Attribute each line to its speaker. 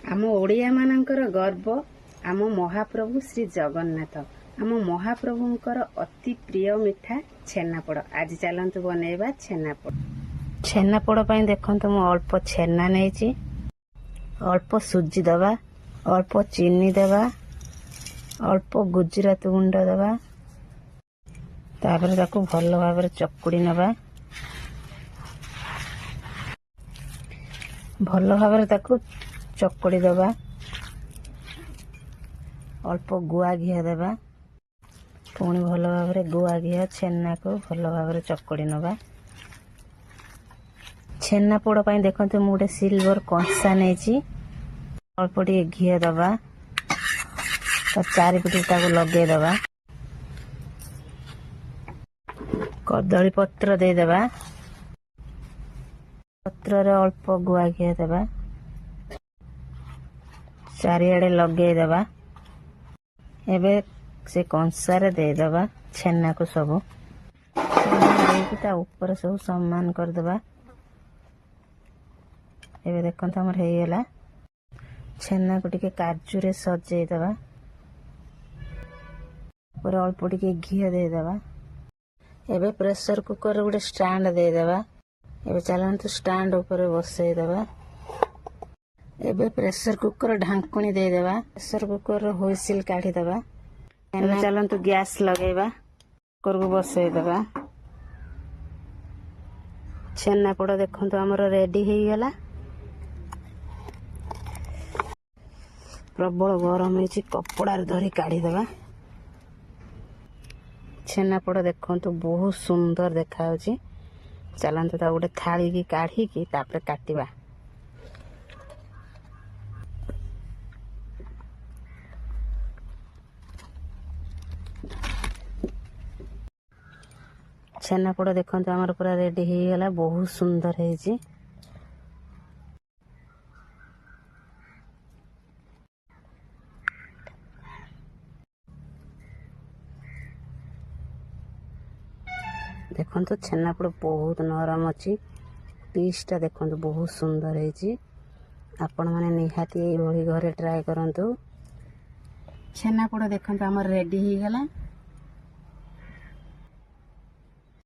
Speaker 1: आम ओडिया मानकर गर्व आम महाप्रभु श्री जगन्नाथ। आम महाप्रभुंकर अति प्रिय मिठा छेनापोड़। आज चलतु बनैबा छेनापोड़। छेनापोड़ पई देखंतु मु अल्प छेना नेछि, अल्प सुजी दबा, अल्प चीनी दबा, अल्प गुजरात गुंड दबा, तापर ताकू भल भाबरे चकुड़ी नबा। भल भाबरे ताकू चकुड़ी दबा। अल्प गुआ घिया देबा, पुणी भल भाबरे गुआ घिया छेना को भल भाबरे चकुड़ी नबा। छेनापोड़ पई देखंतु मु गोटे सिल्वर कंसा नेछि, अल्प टिके घिया दबा, ता चारिपटे ताको लगे दबा। कदली पत्र दे देबा, पत्र रे अल्प गुआ घिया देबा, चारिआडे लगे देबा। एबे से कंसारे दे देबा छेना को सब देकी ता ऊपर सब सम्मान कर देबा। एबे देखंत हमर हे गेला। छेना को टिके काजू रे सजे देबा, ऊपर अल्प टिके घी दे देबा। एबे प्रेशर कुकर गोटे स्टैंड दे देबा। एबे चलंतु स्टैंड ऊपर बसई देबा। एबे प्रेशर कुकर ढांकुणी दे देबा। प्रेशर कुकर हुइसिल काढी देबा। एबे चलंतु गैस लगेबा, कुकर को बसई देबा। छेनापोड़ देखंतु हमर रेडी हे गेला। प्रबल गरम होइछि, कपड़ा रे धरी काढी देबा। छेनापोड़ देखंतु बहुत सुंदर देखा होछि। चलंतु ता गोटे थाली की काढी की तापर काटिबा। छेनापोड़ देखंतु हमर पूरा रेडी हे गेला, बहुत सुंदर हेछि। देखंतु छेनापोड़ बहुत नरम अछि। पीसटा देखंतु बहुत सुंदर हेछि। आपण माने निहाती एई भली घरे ट्राई करंतु। छेनापोड़ देखंतु हमर रेडी हे गेला।